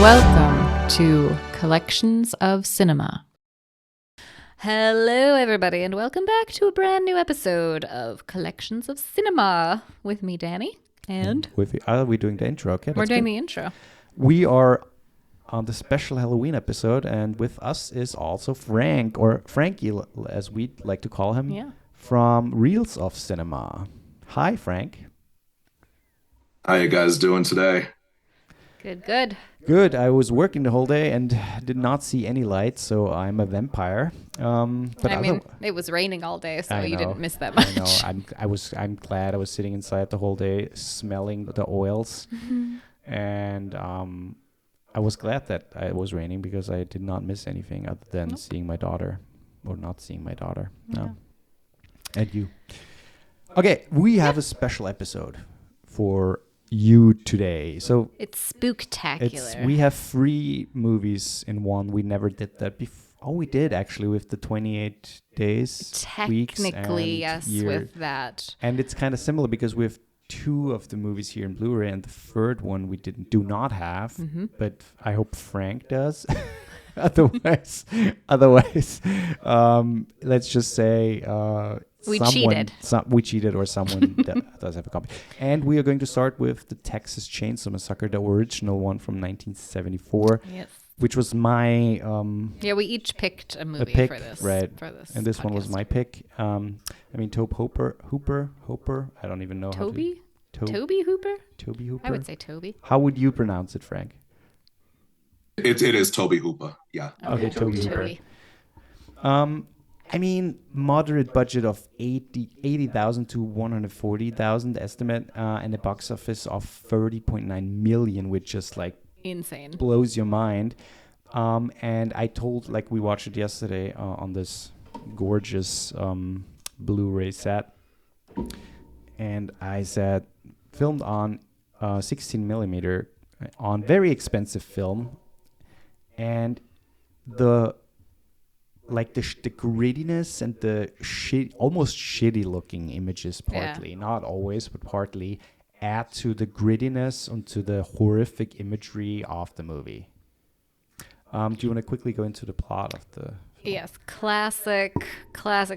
Welcome to Collections of Cinema. Hello, everybody, and welcome back to a brand new episode of Collections of Cinema with me, Dani, and Are we doing the intro? Okay, we're doing good. the intro. We are on the special Halloween episode, and with us is also Frank, or Frankie, as we'd like to call him, from Reels of Cinema. Hi, Frank. How you guys doing today? Good. Good. I was working the whole day and did not see any light, so I'm a vampire. It was raining all day, so you didn't miss that much. I know. I'm glad I was sitting inside the whole day, smelling the oils, and I was glad that it was raining because I did not miss anything other than seeing my daughter, or not seeing my daughter. No. And you. Okay, we have a special episode for you today. So it's spooktacular. We have 3 movies in one. We never did that before. Oh, we did actually with the 28 days. Technically, yes, with that. And it's kind of similar because we have 2 of the movies here in Blu-ray, and the third one we do not have. But I hope Frank does. otherwise, let's just say. We cheated, or someone does have a copy. And we are going to start with the Texas Chainsaw Massacre, the original one from 1974, which was my... we each picked a movie for this. Right. For this and this podcast. one was my pick. Tobe Hooper. I don't even know Toby? how to... Toby Hooper? Toby Hooper? I would say Toby. How would you pronounce it, Frank? It is Toby Hooper. Yeah. Okay, Toby Hooper. Moderate budget of 80,000 to 140,000 estimate, and a box office of 30.9 million, which just insane, blows your mind. And I told, we watched it yesterday on this gorgeous Blu-ray set, and I said, filmed on 16 millimeter on very expensive film, and the grittiness and the almost shitty looking images, partly, not always, but partly, add to the grittiness and to the horrific imagery of the movie. Do you want to quickly go into the plot of the film? Yes, classic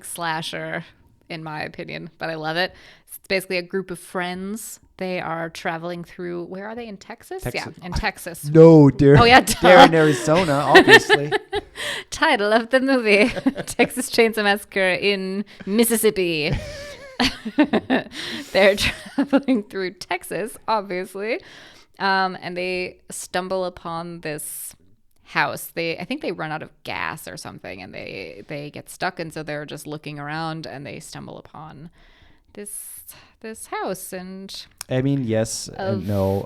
slasher, in my opinion, but I love it. It's basically a group of friends. They are traveling through, where are they, in Texas? Yeah, in Texas. No, dear. Oh, yeah, they're in Arizona, obviously. Title of the movie, Texas Chainsaw Massacre in Mississippi. They're traveling through Texas, obviously, and they stumble upon this house. I think they run out of gas or something, and they get stuck, and so they're just looking around, and they stumble upon this house, and yes and no.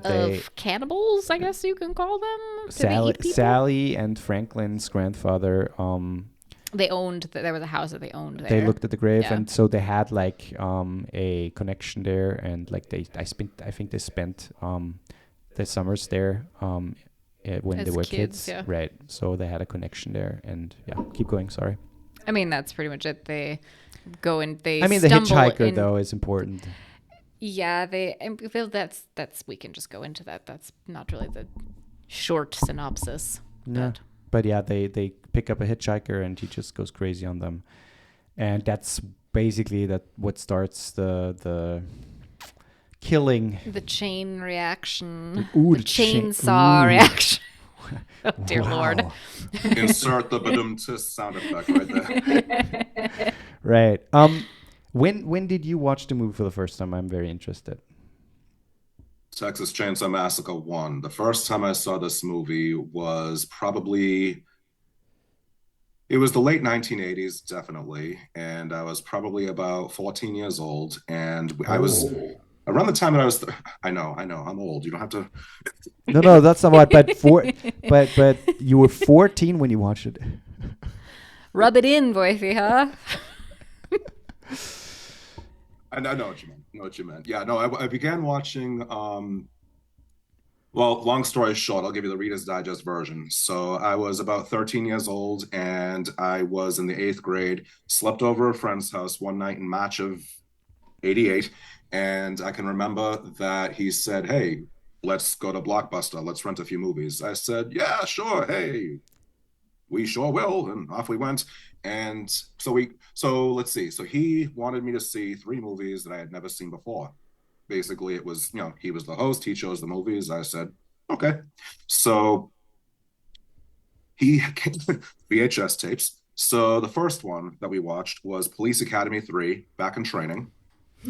Of cannibals, I guess you can call them. Sally and Franklin's grandfather. There was a house that they owned there. They looked at the grave, and so they had a connection there, and I think they spent the summers there when they were kids. Yeah. Right? So they had a connection there, and keep going. Sorry. That's pretty much it. They go and they. The hitchhiker though is important. Yeah, I feel that's we can just go into that. That's not really the short synopsis. Yeah. But they pick up a hitchhiker, and he just goes crazy on them, and that's basically what starts the killing. The chain reaction. The chainsaw reaction. Oh dear Lord! Insert the badum-tus sound effect right there. Right. When did you watch the movie for the first time? I'm very interested. Texas Chainsaw Massacre 1. The first time I saw this movie was probably... It was the late 1980s, definitely. And I was probably about 14 years old. And I was... Around the time that I was... I know, I'm old. You don't have to... No, that's not right. But you were 14 when you watched it. Rub it in, Woifi, huh? I know what you meant. Yeah, no, I began watching... Well, long story short, I'll give you the Reader's Digest version. So I was about 13 years old, and I was in the 8th grade, slept over at a friend's house one night in March of 88. And I can remember that he said, hey, let's go to Blockbuster. Let's rent a few movies. I said, yeah, sure. Hey, we sure will. And off we went. And so let's see. So he wanted me to see 3 movies that I had never seen before. Basically, it was, he was the host. He chose the movies. I said, okay. So he VHS tapes. So the first one that we watched was Police Academy 3, Back in Training.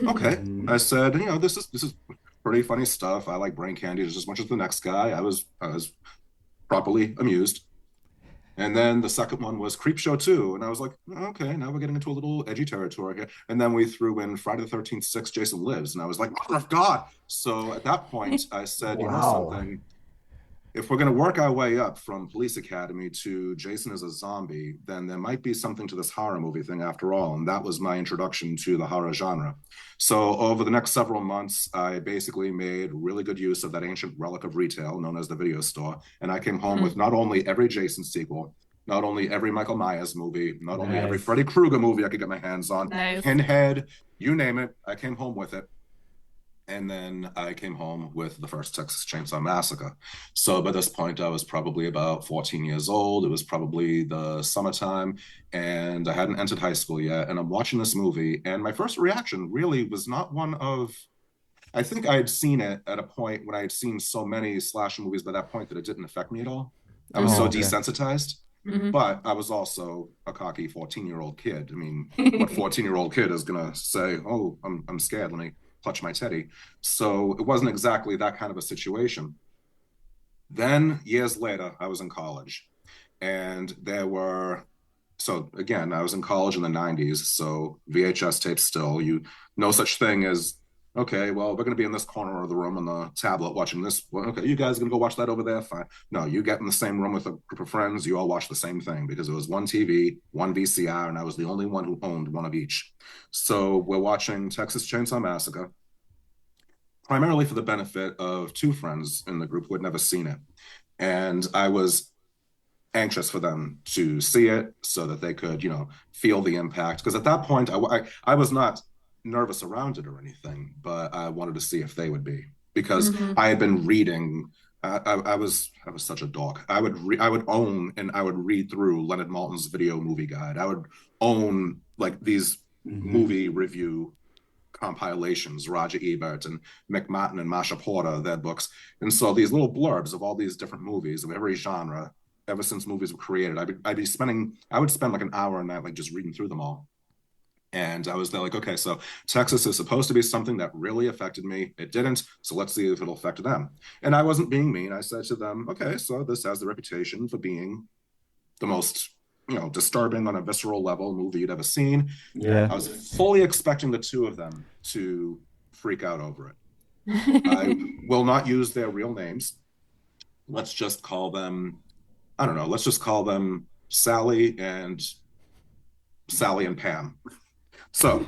Okay. I said, this is pretty funny stuff. I like brain candy just as much as the next guy. I was properly amused. And then the second one was Creepshow 2. And I was like, okay, now we're getting into a little edgy territory here. And then we threw in Friday the 13th, 6, Jason Lives. And I was like, mother of God. So at that point, I said, you know Wow. something? If we're going to work our way up from Police Academy to Jason as a zombie, then there might be something to this horror movie thing after all. And that was my introduction to the horror genre. So over the next several months, I basically made really good use of that ancient relic of retail known as the video store. And I came home with not only every Jason sequel, not only every Michael Myers movie, not only every Nice. Freddy Krueger movie I could get my hands on, Nice. Pinhead, you name it, I came home with it. And then I came home with the first Texas Chainsaw Massacre. So by this point, I was probably about 14 years old. It was probably the summertime, and I hadn't entered high school yet. And I'm watching this movie, and my first reaction really was not one of, I think I had seen it at a point when I had seen so many slasher movies by that point that it didn't affect me at all. I was Oh, so okay. desensitized. Mhm. But I was also a cocky 14-year-old kid. I mean, what 14-year-old kid is going to say, oh, I'm scared. Let me clutch my teddy. So it wasn't exactly that kind of a situation. Then years later, I was in college, and so again, I was in college in the 90s. So VHS tapes still, no such thing as, okay, well, we're going to be in this corner of the room on the tablet watching this. Well, okay, you guys are going to go watch that over there? Fine. No, you get in the same room with a group of friends. You all watch the same thing because it was one TV, one VCR, and I was the only one who owned one of each. So we're watching Texas Chainsaw Massacre, primarily for the benefit of 2 friends in the group who had never seen it. And I was anxious for them to see it so that they could, feel the impact. Because at that point, I was not nervous around it or anything, but I wanted to see if they would be. Because I had been reading. I was such a dork. I would own and I would read through Leonard Maltin's video movie guide. I would own like these movie review compilations, Roger Ebert and McMartin and Marsha Porter, their books. And so these little blurbs of all these different movies of every genre, ever since movies were created, I would spend like an hour a night, like just reading through them all. And I was there like, okay, so Texas is supposed to be something that really affected me. It didn't. So let's see if it'll affect them. And I wasn't being mean. I said to them, okay, so this has the reputation for being the most, disturbing on a visceral level movie you'd ever seen. Yeah. I was fully expecting the 2 of them to freak out over it. I will not use their real names. Let's just call them, I don't know, let's just call them Sally and Pam. So,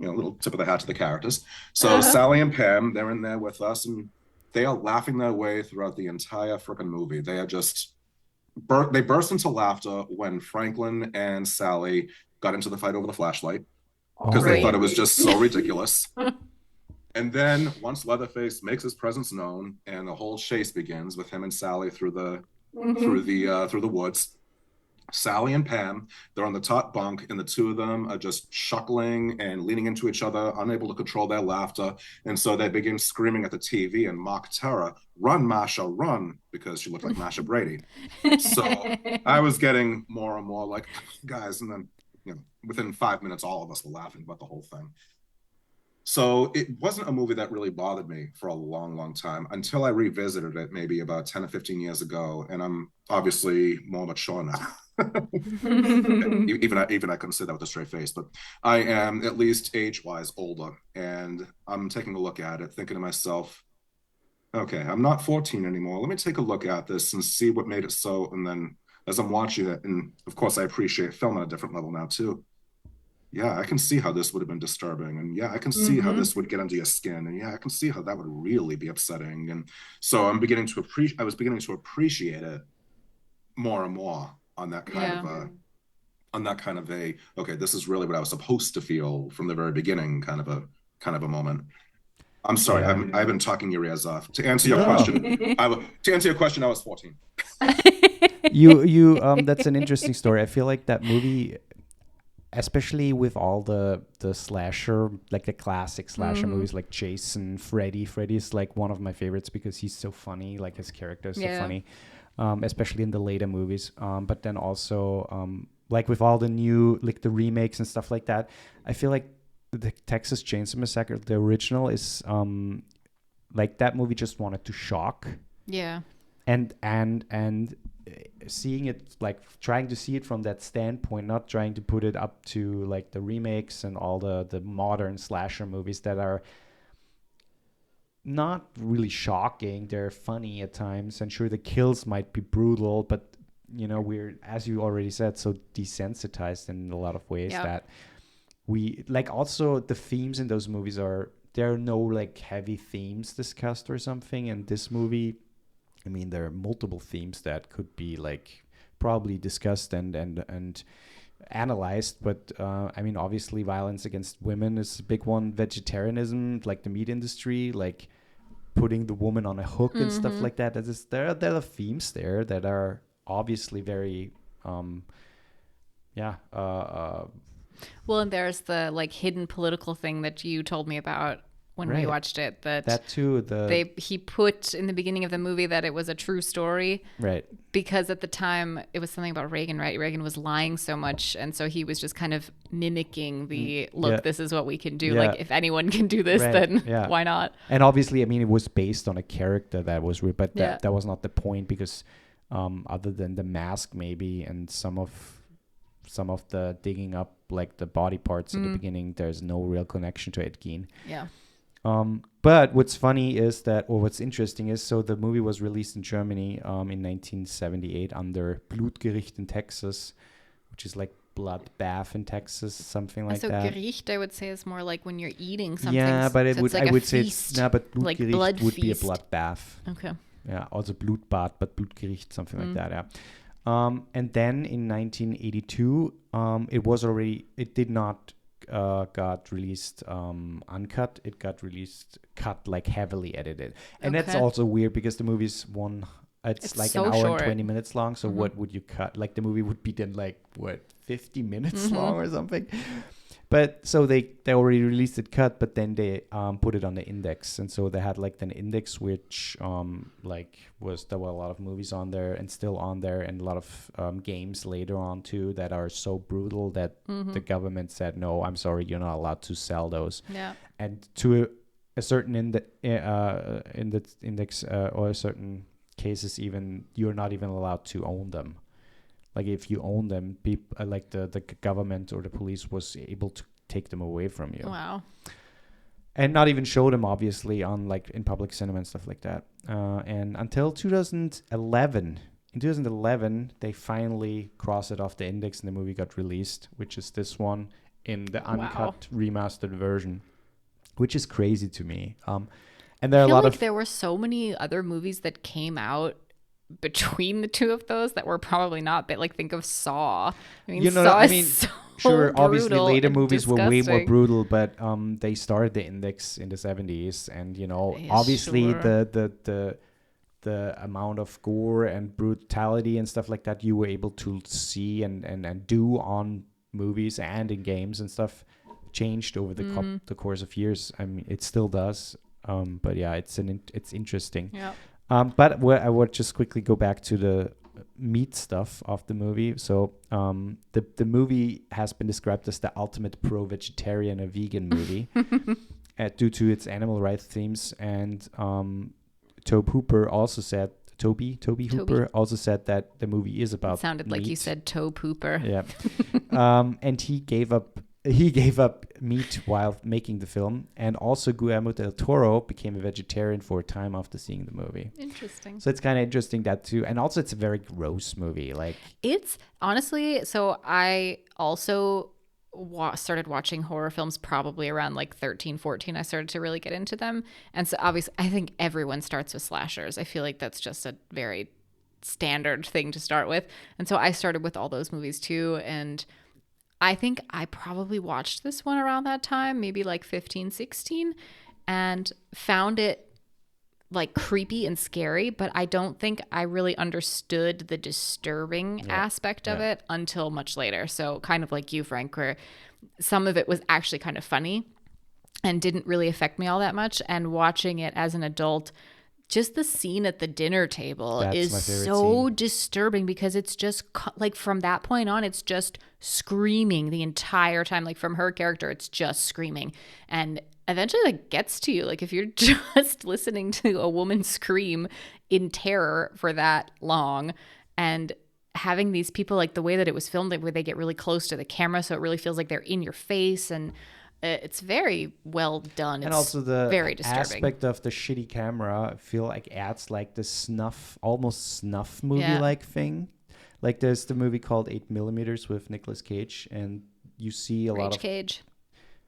a little tip of the hat to the characters. So Sally and Pam, they're in there with us, and they are laughing their way throughout the entire freaking movie. They are just they burst into laughter when Franklin and Sally got into the fight over the flashlight because they thought it was just so ridiculous. And then once Leatherface makes his presence known and the whole chase begins with him and Sally through the woods, Sally and Pam, they're on the top bunk, and the 2 of them are just chuckling and leaning into each other, unable to control their laughter. And so they begin screaming at the TV in mock terror, "Run, Marsha, run," because she looked like Marsha Brady. So I was getting more and more like, guys, and then, within 5 minutes, all of us were laughing about the whole thing. So it wasn't a movie that really bothered me for a long, long time until I revisited it maybe about 10 or 15 years ago. And I'm obviously more mature now. even I couldn't say that with a straight face, but I am at least age-wise older, and I'm taking a look at it, thinking to myself, okay, I'm not 14 anymore. Let me take a look at this and see what made it so. And then as I'm watching it, and of course I appreciate film on a different level now too. Yeah, I can see how this would have been disturbing, and yeah, I can see how this would get under your skin, and yeah, I can see how that would really be upsetting. And so I was beginning to appreciate it more and more on that kind of a okay, this is really what I was supposed to feel from the very beginning kind of a moment. I'm sorry, Yeah. I've been talking your ears off. To answer your No. question, to answer your question, I was 14. That's an interesting story. I feel like that movie, especially with all the slasher, like the classic slasher movies like Jason, Freddy's like one of my favorites because he's so funny, like his character is so funny, especially in the later movies. But then also like with all the new, like the remakes and stuff like that, I feel like the Texas Chainsaw Massacre, the original, is like that movie just wanted to shock. Yeah. And seeing it, like trying to see it from that standpoint, not trying to put it up to like the remakes and all the modern slasher movies that are not really shocking. They're funny at times, and sure, the kills might be brutal, but you know, we're, as you already said, so desensitized in a lot of ways that we like. Also, the themes in those movies there are no like heavy themes discussed or something. And this movie, I mean, there are multiple themes that could be like probably discussed and analyzed, but I mean, obviously, violence against women is a big one. Vegetarianism, like the meat industry, like putting the woman on a hook and stuff like that. There are themes there that are obviously very, Well, and there's the like hidden political thing that you told me about when we watched it. That too. He put in the beginning of the movie that it was a true story, right? Because at the time it was something about Reagan, right? Reagan was lying so much, and so he was just kind of mimicking the look. This is what we can do. Like if anyone can do this, then why not? And obviously, I mean, it was based on a character that was real, but that was not the point because other than the mask maybe and some of the digging up like the body parts at the beginning, there's no real connection to Ed Gein. Yeah. But what's funny is that, or what's interesting is, so the movie was released in Germany in 1978 under Blutgericht in Texas, which is like bloodbath in Texas, something like that. So Gericht, I would say, is more like when you're eating something. Yeah, but so I would say but Blutgericht like blood would be a feast. bloodbath. Okay. Yeah, also Blutbad, but Blutgericht, something like that. Yeah. And then in 1982, it did not got released uncut. It got released cut, like heavily edited. And that's also weird because the movie's it's like so an hour short. and 20 minutes long. So what would you cut? Like the movie would be then like 50 minutes long or something. But so they already released it cut, but then they put it on the index, and so they had like an index which there were a lot of movies on there and still on there, and a lot of games later on too that are so brutal that the government said, no, I'm sorry, you're not allowed to sell those. Yeah. And to a certain in the index or certain cases even, you're not even allowed to own them. Like if you own them, like the government or the police was able to take them away from you. Wow. And not even show them, obviously, on like in public cinema and stuff like that. And until 2011, in 2011, they finally crossed it off the index and the movie got released, which is this one in the uncut remastered version, which is crazy to me. And there are a lot of. There were so many other movies that came out between the two of those that were probably not, but like think of Saw. I mean, Saw is so sure, obviously later movies disgusting. were way more brutal, but they started the index in the 70s, and obviously the amount of gore and brutality and stuff like that you were able to see and do on movies and in games and stuff changed over the course of years. I mean, it still does, but yeah, it's interesting. Yeah. But I would just quickly go back to the meat stuff of the movie. So the movie has been described as the ultimate pro-vegetarian or vegan movie due to its animal rights themes. And Tobe Hooper also said, Toby Hooper also said that the movie is about sounded meat. Like you said Tobe Hooper. Yeah. And he gave up meat while making the film, and also Guillermo del Toro became a vegetarian for a time after seeing the movie. Interesting. So it's kind of interesting that too, and also it's a very gross movie. Like it's honestly, so I also started watching horror films probably around like 13, 14. I started to really get into them, and so obviously I think everyone starts with slashers. I feel like that's just a very standard thing to start with, and so I started with all those movies too. And I think I probably watched this one around that time, maybe like 15, 16. and found it like creepy and scary, but I don't think I really understood the disturbing aspect of it until much later. So kind of like you, Frank, where some of it was actually kind of funny and didn't really affect me all that much. And watching it as an adult, just the scene at the dinner table is so disturbing because it's just like from that point on, it's just screaming the entire time. Like from her character, it's just screaming. And eventually like gets to you. Like if you're just listening to a woman scream in terror for that long and having these people, like the way that it was filmed, like where they get really close to the camera. So it really feels like they're in your face, and it's very well done. And it's also the very disturbing aspect of the shitty camera, I feel like adds like the almost snuff movie-like thing. Like there's the movie called 8 Millimeters with Nicolas Cage, and you see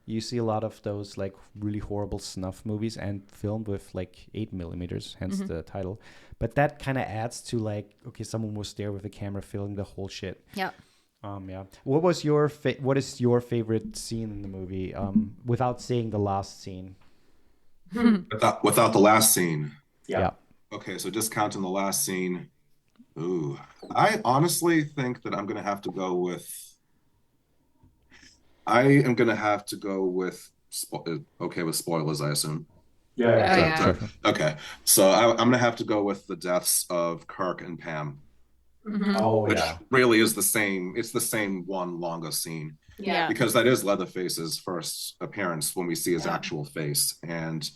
you see a lot of those like really horrible snuff movies and filmed with like 8 millimeters, hence the title. But that kind of adds to like, okay, someone was there with a camera filming the whole shit. Yeah. What was what is your favorite scene in the movie? Without saying the last scene. Without the last scene. Yeah. Okay, so just counting the last scene. Ooh, I honestly think that I'm gonna have to go with. I am gonna have to go with. Okay, with spoilers, I assume. Yeah. Okay, so I'm gonna have to go with the deaths of Kirk and Pam. Which really is the same. It's the same one longer scene. Yeah. Because that is Leatherface's first appearance when we see his actual face, and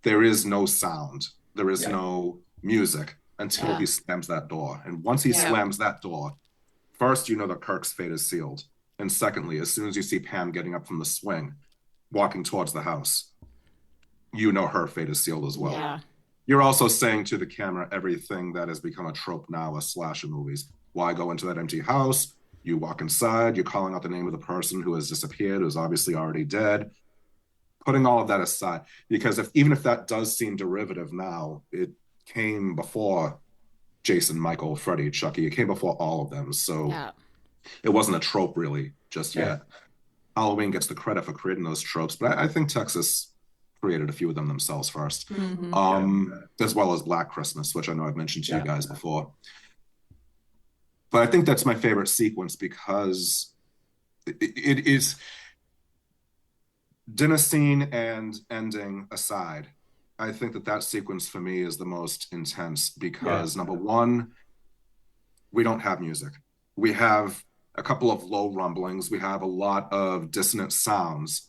there is no sound. There is no music until he slams that door. And once he slams that door, first you know that Kirk's fate is sealed. And secondly, as soon as you see Pam getting up from the swing, walking towards the house, you know her fate is sealed as well. Yeah. You're also saying to the camera everything that has become a trope now of slasher movies. Why go into that empty house? You walk inside, you're calling out the name of the person who has disappeared, who's obviously already dead. Putting all of that aside, because even if that does seem derivative now, it came before Jason, Michael, Freddy, Chucky. It came before all of them. So it wasn't a trope really just yet. Halloween gets the credit for creating those tropes, but I think Texas created a few of them themselves first, as well as Black Christmas, which I know I've mentioned to you guys before. But I think that's my favorite sequence because it is, dinner scene and ending aside, I think that sequence for me is the most intense because number one, we don't have music. We have a couple of low rumblings. We have a lot of dissonant sounds.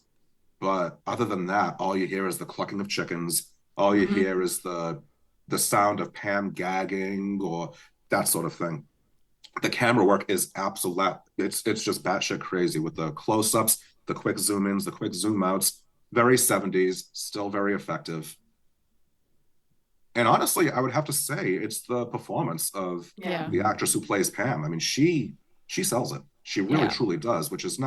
But other than that, all you hear is the clucking of chickens. All you hear is the sound of Pam gagging or that sort of thing. The camera work is absolute. It's just batshit crazy with the close-ups, the quick zoom-ins, the quick zoom-outs. Very 70s, still very effective. And honestly, I would have to say it's the performance of the actress who plays Pam. I mean, she sells it. She really, truly does, which is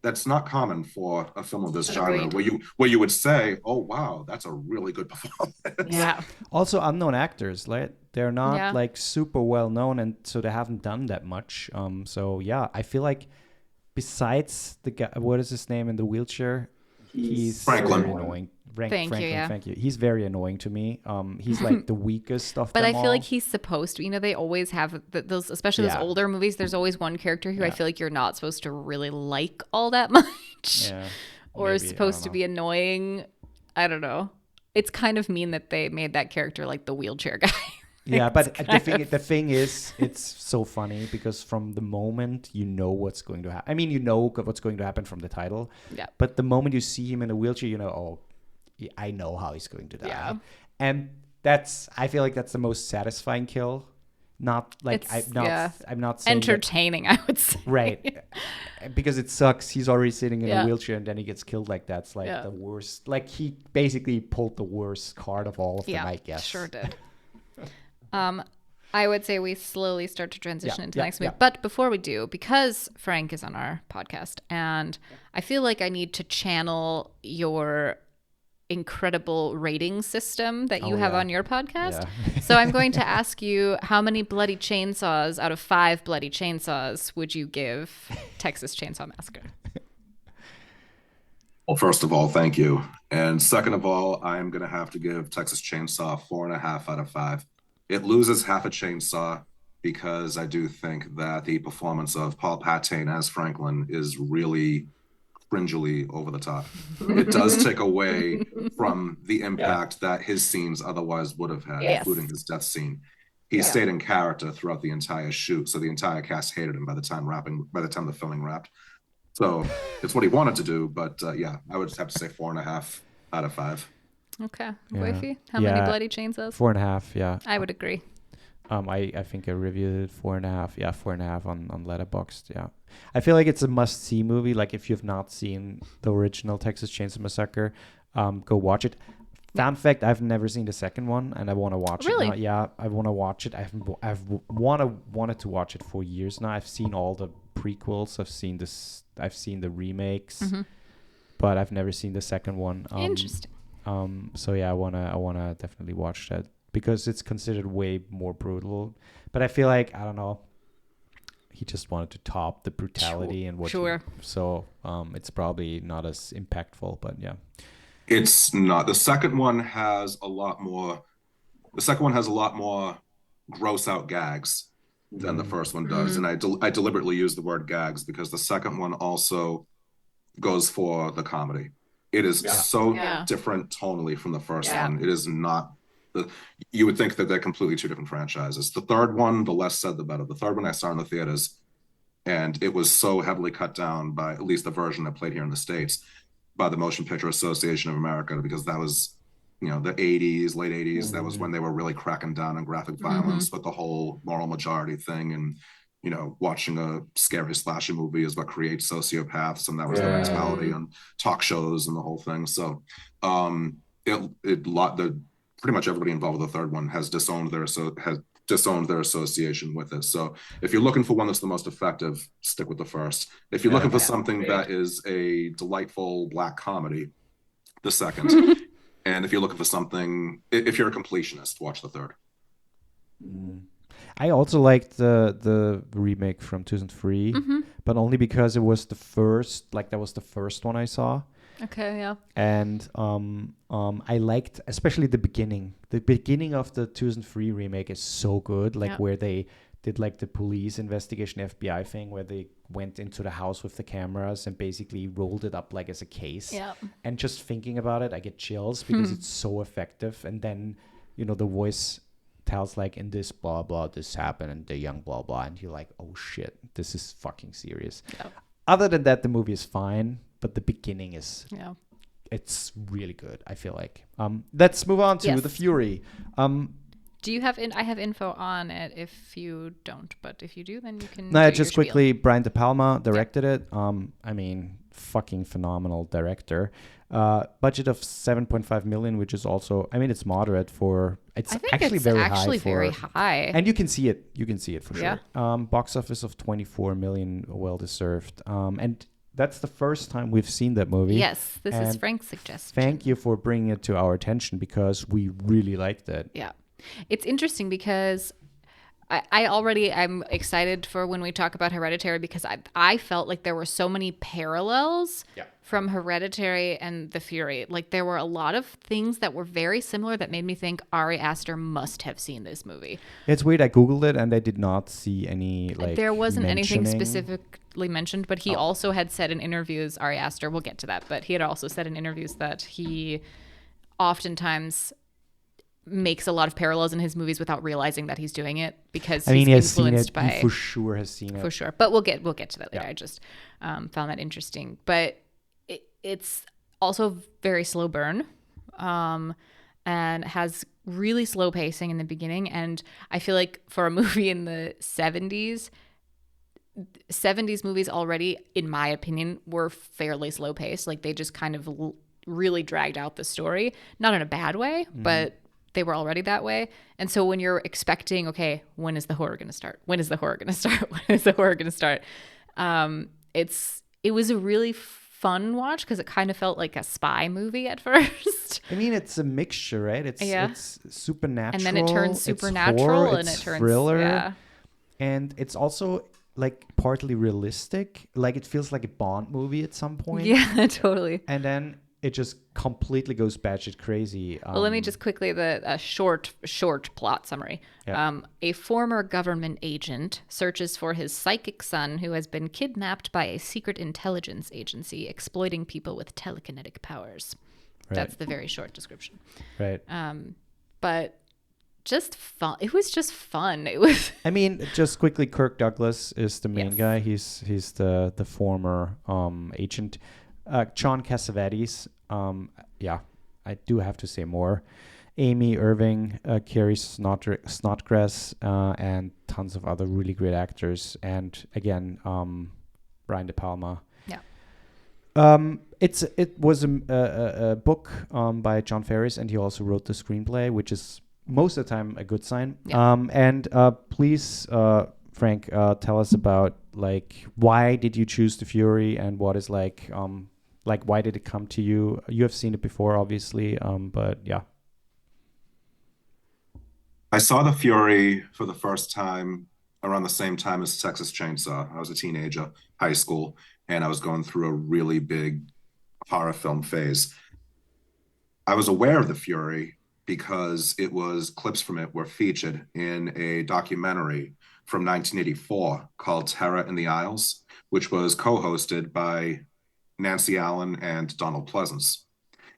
that's not common for a film of this genre, where you would say, "Oh wow, that's a really good performance." Yeah. Also, unknown actors, like they're not like super well known, and so they haven't done that much. So yeah, I feel like besides the guy, what is his name in the wheelchair? He's Franklin. Very annoying. Franklin, thank you. He's very annoying to me. He's like the weakest of them But I feel all. like he's supposed to. You know, they always have those, especially those older movies. There's always one character who I feel like you're not supposed to really like all that much, or is supposed to be annoying. I don't know. It's kind of mean that they made that character like the wheelchair guy. Yeah, but the thing is, it's so funny because from the moment you know what's going to happen. I mean, you know what's going to happen from the title. Yeah. But the moment you see him in a wheelchair, you know, oh, I know how he's going to die. Yeah. And I feel like that's the most satisfying kill. Not like I'm not saying entertaining, I would say. Right. Because it sucks. He's already sitting in a wheelchair and then he gets killed like that. It's like the worst. Like he basically pulled the worst card of all of them, I guess. Sure did. I would say we slowly start to transition into the next movie. But before we do, because Frank is on our podcast and I feel like I need to channel your incredible rating system that you have on your podcast. So I'm going to ask you, how many bloody chainsaws out of 5 bloody chainsaws would you give Texas Chainsaw Massacre? Well, first of all, thank you. And second of all, I'm going to have to give Texas Chainsaw 4.5 out of 5. It loses half a chainsaw because I do think that the performance of Paul Patane as Franklin is really cringily over the top. It does take away from the impact that his scenes otherwise would have had, including his death scene. He stayed in character throughout the entire shoot, so the entire cast hated him by the time the filming wrapped. So it's what he wanted to do, but yeah, I would just have to say 4.5 out of 5. Okay. Yeah. Woifi, how many bloody chainsaws? 4.5. Yeah. I would agree. I think I reviewed it 4.5. Yeah, 4.5 on Letterboxd. Yeah, I feel like it's a must-see movie. Like if you've not seen the original Texas Chainsaw Massacre, go watch it. Fun fact: I've never seen the second one, and I want to watch it now. Yeah, I want to watch it. I've wanted to watch it for years now. I've seen all the prequels. I've seen this. I've seen the remakes, but I've never seen the second one. Interesting. So yeah, I wanna definitely watch that because it's considered way more brutal. But I feel like, I don't know, he just wanted to top the brutality and what. Sure. So it's probably not as impactful, but yeah. It's not. The second one has a lot more. The second one has a lot more gross out gags than the first one does, and I deliberately use the word gags because the second one also goes for the comedy. It is so different tonally from the first one. It is not. You would think that they're completely two different franchises. The third one, the less said, the better. The third one I saw in the theaters, and it was so heavily cut down by, at least the version that played here in the States, by the Motion Picture Association of America, because that was, the 80s, late 80s. That was when they were really cracking down on graphic violence with the whole moral majority thing. And, watching a scary slasher movie is what creates sociopaths. And that was the mentality on talk shows and the whole thing. So pretty much everybody involved with the third one has disowned their association with it. So if you're looking for one that's the most effective, stick with the first. If you're looking for something that is a delightful black comedy, the second. And if you're looking for something, if you're a completionist, watch the third. I also liked the remake from 2003, but only because it was the first, that was the first one I saw. Okay, yeah. And I liked especially the beginning. The beginning of the 2003 remake is so good, where they did the police investigation FBI thing, where they went into the house with the cameras and basically rolled it up as a case. Yeah. And just thinking about it, I get chills because it's so effective. And then, the voice tells in this blah blah this happened and the young blah blah, and you're like, oh shit, this is fucking serious. Yeah. Other than that, the movie is fine. But the beginning is, it's really good, I feel like. Let's move on to The Fury. Do you have, I have info on it if you don't, but if you do, then you can. No, just quickly, Brian De Palma directed it. I mean, fucking phenomenal director. Budget of 7.5 million, which is also, it's moderate for, it's actually very high. And you can see it. You can see it for sure. Box office of 24 million, well deserved. And that's the first time we've seen that movie. Yes, this is Frank's suggestion. Thank you for bringing it to our attention because we really liked it. Yeah. It's interesting because I'm excited for when we talk about Hereditary because I felt like there were so many parallels from Hereditary and The Fury. There were a lot of things that were very similar that made me think Ari Aster must have seen this movie. It's weird. I Googled it and I did not see any there wasn't anything specifically mentioned, but he also had said in interviews, Ari Aster, we'll get to that, but he had also said in interviews that he oftentimes makes a lot of parallels in his movies without realizing that he's doing it because he's influenced by. He for sure has seen it. For sure, but we'll get to that later. I just found that interesting, but it's also very slow burn, and has really slow pacing in the beginning. And I feel like for a movie in the 70s movies already, in my opinion, were fairly slow paced. They just kind of really dragged out the story, not in a bad way, but they were already that way. And so when you're expecting, okay, when is the horror going to start? When is the horror going to start? When is the horror going to start? It was a really fun watch because it kind of felt like a spy movie at first. It's a mixture, right? It's supernatural. And then it turns supernatural, horror, and it turns thriller. Yeah. And it's also, like partly realistic. Like it feels like a Bond movie at some point. Yeah, totally. And then it just completely goes batshit crazy. Well, let me just quickly a short plot summary. Yeah. A former government agent searches for his psychic son who has been kidnapped by a secret intelligence agency exploiting people with telekinetic powers. Right. That's the very short description. Right. But just fun. It was just fun. It was. I mean, just quickly, Kirk Douglas is the main Yes. guy. He's the former agent. John Cassavetes. Yeah, I do have to say more. Amy Irving, Carrie Snodgrass, and tons of other really great actors. And again, Brian De Palma. Yeah. It was a book by John Ferris, and he also wrote the screenplay, which is most of the time a good sign. Yeah. And please, Frank, tell us about like why did you choose the Fury, and what is like why did it come to you? You have seen it before, obviously, but yeah. I saw The Fury for the first time around the same time as Texas Chainsaw. I was a teenager, high school, and I was going through a really big horror film phase. I was aware of The Fury because clips from it were featured in a documentary from 1984 called Terror in the Isles, which was co-hosted by Nancy Allen and Donald Pleasance.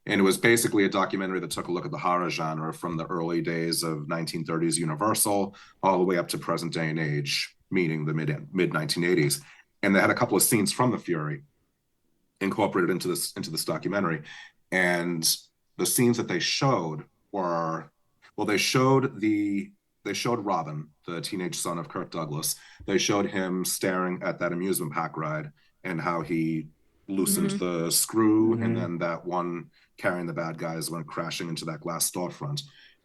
And it was basically a documentary that took a look at the horror genre from the early days of 1930s Universal all the way up to present day and age, meaning the mid 1980s. And they had a couple of scenes from The Fury incorporated into this documentary. And the scenes that they showed were, well, they showed Robin, the teenage son of Kirk Douglas. They showed him staring at that amusement park ride and how he loosened the screw, and then that one carrying the bad guys went crashing into that glass storefront.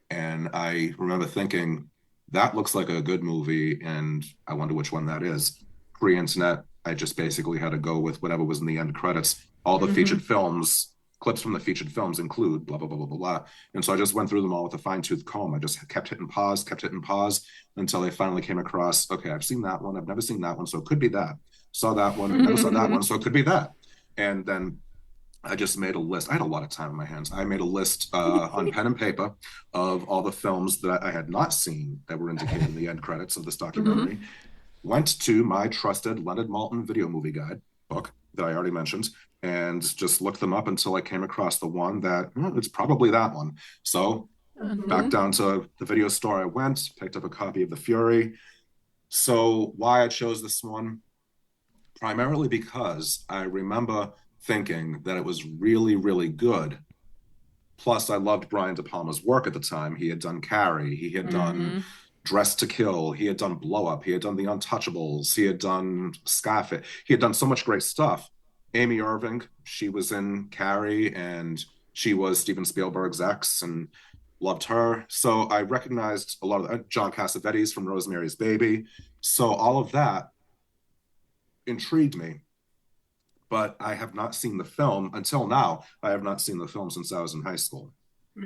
And I remember thinking, that looks like a good movie, and I wonder which one that is. Pre-internet, I just basically had to go with whatever was in the end credits. All the featured films, clips from the featured films include blah, blah, blah, blah, blah, blah. And so I just went through them all with a fine-tooth comb. I just kept hitting pause until I finally came across, okay, I've seen that one. I've never seen that one, so it could be that. Saw that one, never saw that one, so it could be that. And then I just made a list. I had a lot of time on my hands. I made a list on pen and paper of all the films that I had not seen that were indicated in the end credits of this documentary. Went to my trusted Leonard Maltin video movie guide book that I already mentioned, and just looked them up until I came across the one that it's probably that one. So back down to the video store I went, picked up a copy of The Fury. So why I chose this one? Primarily because I remember thinking that it was really, really good. Plus, I loved Brian De Palma's work at the time. He had done Carrie. He had done Dress to Kill. He had done Blow Up. He had done The Untouchables. He had done Scarface. He had done so much great stuff. Amy Irving, she was in Carrie, and she was Steven Spielberg's ex, and loved her. So I recognized a lot of John Cassavetes from Rosemary's Baby. So all of that intrigued me, but I have not seen the film until now. I have not seen the film since I was in high school.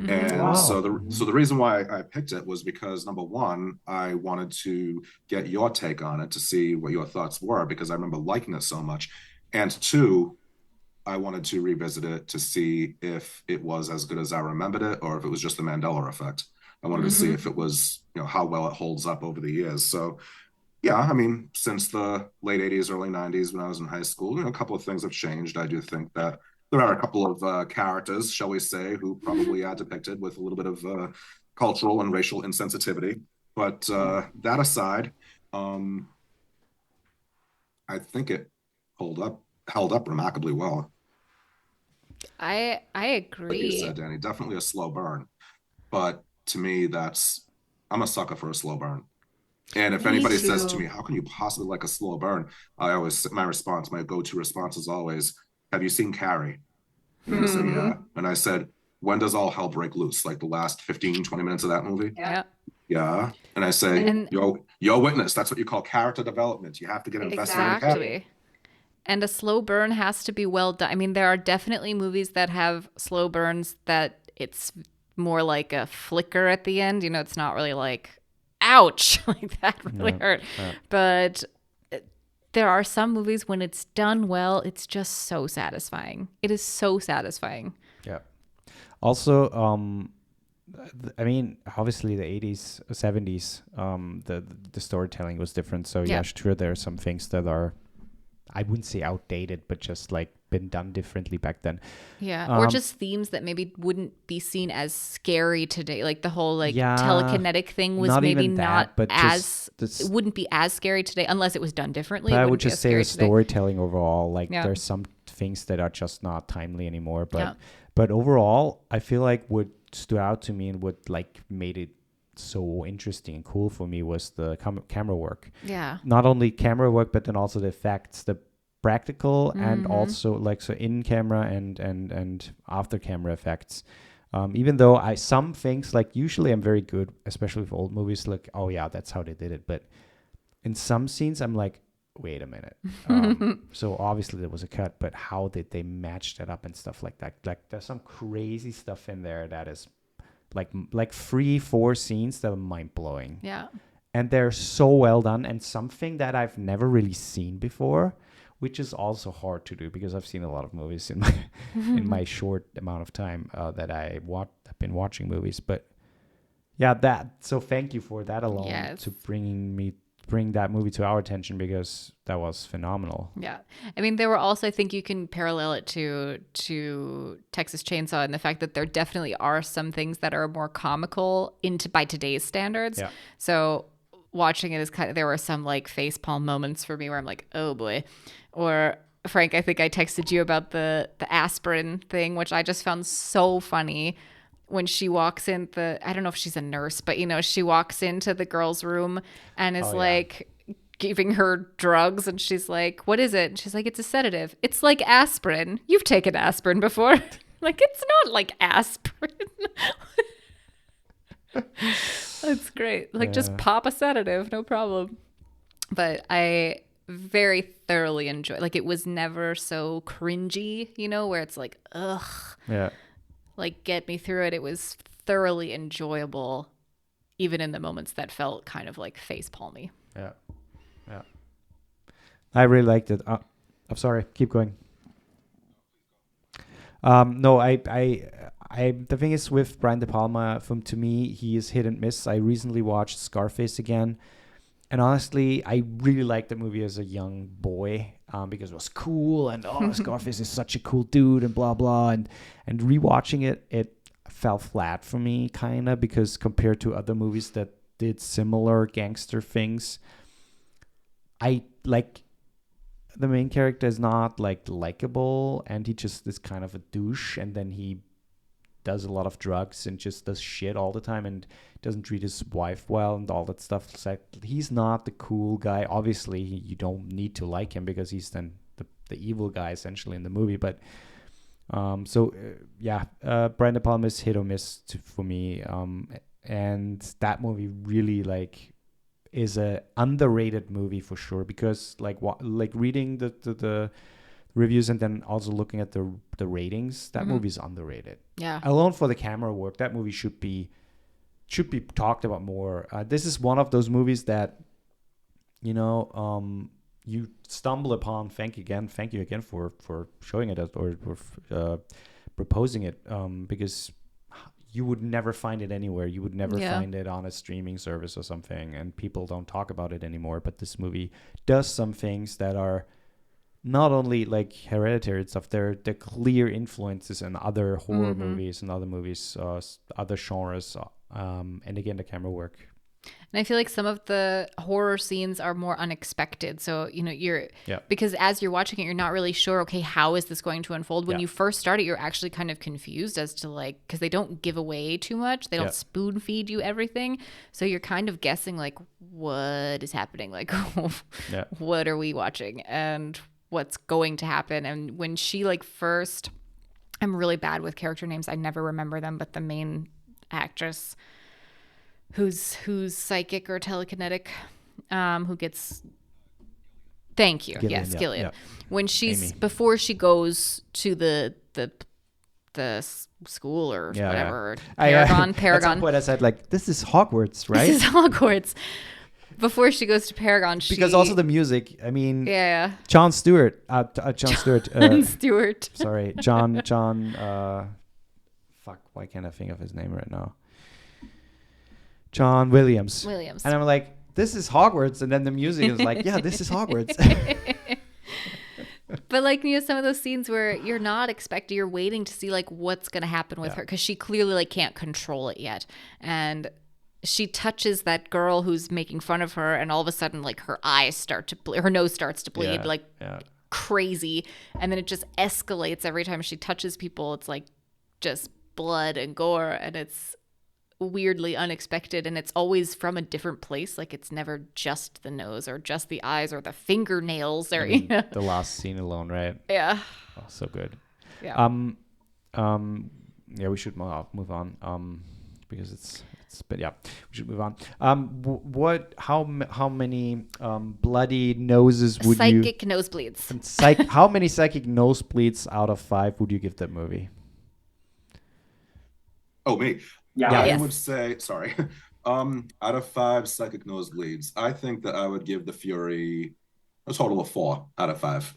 And so the reason why I picked it was because, number one, I wanted to get your take on it to see what your thoughts were, because I remember liking it so much. And two, I wanted to revisit it to see if it was as good as I remembered it, or if it was just the Mandela effect. I wanted to see if it was, how well it holds up over the years. So yeah, I mean, since the late 80s, early 90s, when I was in high school, a couple of things have changed. I do think that there are a couple of characters, shall we say, who probably are depicted with a little bit of cultural and racial insensitivity. But that aside, I think it held up remarkably well. I agree. Like you said, Dani, definitely a slow burn. But to me, I'm a sucker for a slow burn. And if anybody says to me, how can you possibly like a slow burn? My go-to response is always, have you seen Carrie? And I say, yeah. And I said, when does all hell break loose? Like the last 15, 20 minutes of that movie? Yeah. And I say, yo, witness, that's what you call character development. You have to get invested in the character. And a slow burn has to be well done. I mean, there are definitely movies that have slow burns that it's more like a flicker at the end. It's not really like, ouch, like that really hurt. But there are some movies when it's done well, it's just so satisfying. It is so satisfying. Yeah. Also, I mean, obviously the 80s, 70s, the storytelling was different. So yeah, sure, there are some things that are, I wouldn't say outdated, but just like been done differently back then. Yeah, or just themes that maybe wouldn't be seen as scary today. Like the whole like telekinetic thing was maybe not as, it wouldn't be as scary today unless it was done differently. But I would just say the storytelling overall, like there's some things that are just not timely anymore. But overall, I feel like what stood out to me and what like made it so interesting and cool for me was the camera work. Yeah. Not only camera work, but then also the effects, the practical and also like so in camera and after camera effects. Even though some things like usually I'm very good, especially with old movies, like, oh yeah, that's how they did it. But in some scenes I'm like, wait a minute. So obviously there was a cut, but how did they match that up and stuff like that? Like there's some crazy stuff in there that is like 3-4 scenes that are mind blowing. Yeah. And they're so well done and something that I've never really seen before, which is also hard to do because I've seen a lot of movies in my in my short amount of time that I've been watching movies. But yeah, so thank you for that alone to bring that movie to our attention because that was phenomenal. Yeah. I mean, there were also, I think you can parallel it to Texas Chainsaw in the fact that there definitely are some things that are more comical by today's standards. Yeah. So watching it is there were some like facepalm moments for me where I'm like, oh boy. Or Frank, I think I texted you about the aspirin thing, which I just found so funny. When she walks in I don't know if she's a nurse, but she walks into the girl's room and is giving her drugs and she's like, what is it? And she's like, it's a sedative. It's like aspirin. You've taken aspirin before. Like, it's not like aspirin. That's great. Like, just pop a sedative, no problem. But I very thoroughly enjoy, like, it was never so cringy, where it's like, ugh. Yeah. Like, get me through it. It was thoroughly enjoyable, even in the moments that felt kind of like face palmy. Yeah. Yeah. I really liked it. I'm sorry. Keep going. No, I the thing is with Brian De Palma, to me, he is hit and miss. I recently watched Scarface again. And honestly, I really liked the movie as a young boy because it was cool and Scarface is such a cool dude and blah blah. And rewatching it fell flat for me kind of because compared to other movies that did similar gangster things, I like the main character is not like likable and he just is kind of a douche and then he does a lot of drugs and just does shit all the time and doesn't treat his wife well and all that stuff. It's like, he's not the cool guy. Obviously, you don't need to like him because he's then the evil guy essentially in the movie. But Brian De Palma is hit or miss for me. And that movie really like is a underrated movie for sure because like reading the reviews and then also looking at the ratings, that movie is underrated. Yeah. Alone for the camera work, that movie should be talked about more. This is one of those movies that, you stumble upon. Thank you again for showing it or proposing it because you would never find it anywhere. You would never find it on a streaming service or something, and people don't talk about it anymore. But this movie does some things that are not only like Hereditary and stuff, they're clear influences in other horror movies and other movies, other genres, and again, the camera work. And I feel like some of the horror scenes are more unexpected. So, because as you're watching it, you're not really sure, okay, how is this going to unfold? When you first start it, you're actually kind of confused as to like, because they don't give away too much. They don't spoon feed you everything. So you're kind of guessing like, what is happening? Like, what are we watching? And what's going to happen? And when she like first, I'm really bad with character names. I never remember them, but the main actress who's psychic or telekinetic, who gets, thank you. Gillian, yes, Gillian. Yeah. When she's, Amy. before she goes to the school or whatever, Paragon. At some point I said like, this is Hogwarts, right? This is Hogwarts. before she goes to Paragon, because also the music. I mean, yeah. John Stewart. Stewart. Sorry, John. Fuck, why can't I think of his name right now? John Williams. And I'm like, this is Hogwarts, and then the music is like, yeah, this is Hogwarts. But like, you know, some of those scenes where you're not expecting, you're waiting to see like what's going to happen with her, because she clearly like can't control it yet, and she touches that girl who's making fun of her, and all of a sudden like her eyes start to her nose starts to bleed crazy, and then it just escalates every time she touches people. It's like just blood and gore, and it's weirdly unexpected, and it's always from a different place. Like it's never just the nose or just the eyes or the fingernails or you know. The last scene alone, right? Yeah. Oh, so good. Yeah. Yeah, we should move on. Because it's but yeah, we should move on. How many bloody noses would psychic nosebleeds? How many psychic nosebleeds out of 5 would you give that movie? Oh, me. Yeah. I would say, sorry. Out of 5 psychic nosebleeds, I think that I would give The Fury a total of 4 out of 5.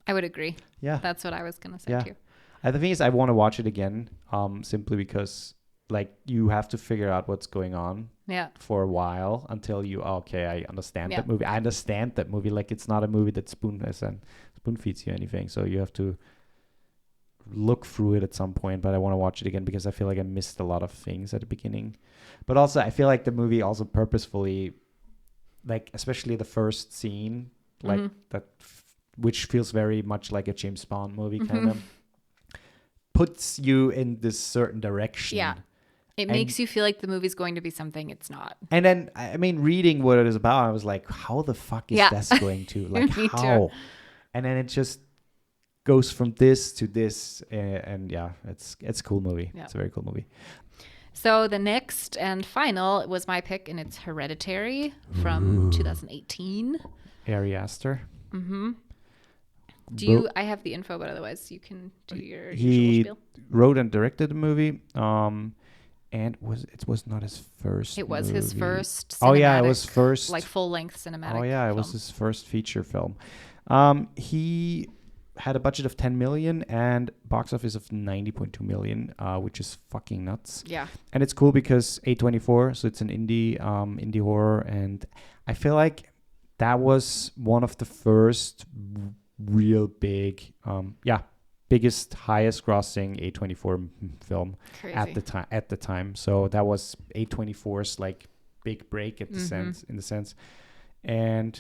I would agree. Yeah. That's what I was going to say too. The thing is, I want to watch it again, simply because like you have to figure out what's going on for a while until you, I understand that movie. I understand that movie. Like it's not a movie that spoon feeds you anything. So you have to look through it at some point, but I want to watch it again because I feel like I missed a lot of things at the beginning. But also I feel like the movie also purposefully, like especially the first scene, like that, which feels very much like a James Bond movie kind of, puts you in this certain direction. Yeah. It makes you feel like the movie's going to be something it's not. And then, I mean, reading what it is about, I was like, how the fuck is this going to? Like, how? Too. And then it just goes from this to this. And yeah, it's a cool movie. Yeah. It's a very cool movie. So the next and final was my pick, and it's Hereditary from 2018. Ari Aster. Mm-hmm. I have the info, but otherwise you can do your usual spiel. He wrote and directed the movie. And it was not his first. It was his first. It was first like full length cinematic. It was his first feature film. He had a budget of 10 million and box office of 90.2 million, which is fucking nuts. Yeah. And it's cool because A24, so it's an indie horror, and I feel like that was one of the first real big, biggest, highest grossing A24 film at the time. So that was A24's like big break in the sense. And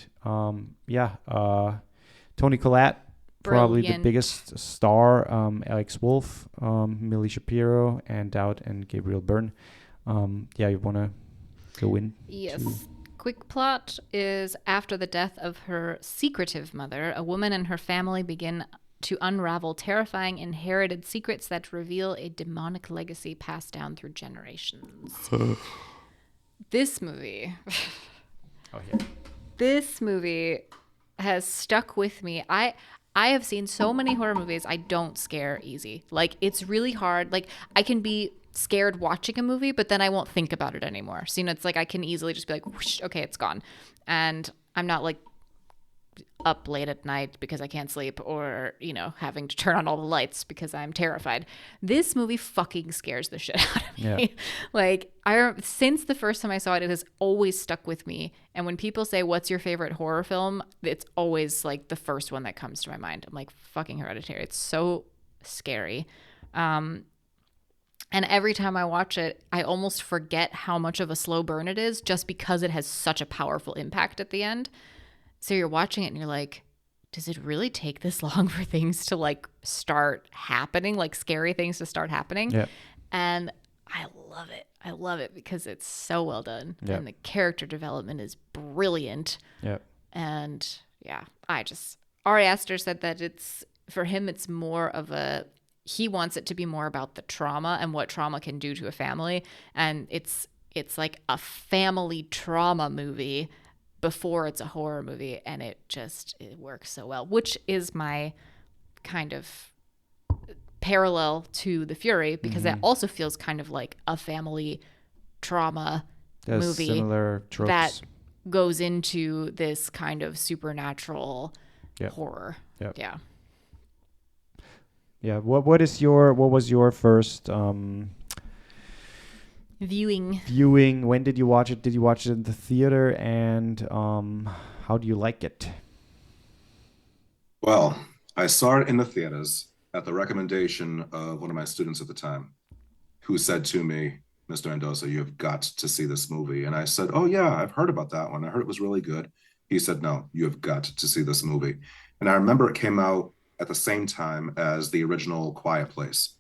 Toni Collette, probably the biggest star, Alex Wolff, Millie Shapiro, Ann Dowd, and Gabriel Byrne. You want to go in? Yes. Quick plot is after the death of her secretive mother, a woman and her family begin to unravel terrifying inherited secrets that reveal a demonic legacy passed down through generations. This movie has stuck with me. I have seen so many horror movies. I don't scare easy. Like it's really hard. Like I can be scared watching a movie, but then I won't think about it anymore. So, it's like I can easily just be like, whoosh, okay, it's gone. And I'm not like up late at night because I can't sleep or, having to turn on all the lights because I'm terrified. This movie fucking scares the shit out of me. Yeah. Like, since the first time I saw it, it has always stuck with me. And when people say, what's your favorite horror film? It's always like the first one that comes to my mind. I'm like, fucking Hereditary. It's so scary. And every time I watch it, I almost forget how much of a slow burn it is just because it has such a powerful impact at the end. So you're watching it and you're like, does it really take this long for things to like start happening, like scary things to start happening? Yep. And I love it. I love it because it's so well done. Yep. And the character development is brilliant. Yep. And Ari Aster said that for him, it's more of he wants it to be more about the trauma and what trauma can do to a family. And it's like a family trauma movie before it's a horror movie. And it works so well, which is my kind of parallel to The Fury, because that also feels kind of like a family trauma movie. Similar tropes. That goes into this kind of supernatural horror. Yep. Yeah. Yeah. What was your first Viewing? When did you watch it? Did you watch it in the theater? And how do you like it? Well, I saw it in the theaters at the recommendation of one of my students at the time, who said to me, Mr. Mendoza, you've got to see this movie. And I said, oh, yeah, I've heard about that one. I heard it was really good. He said, no, you have got to see this movie. And I remember it came out at the same time as the original Quiet Place.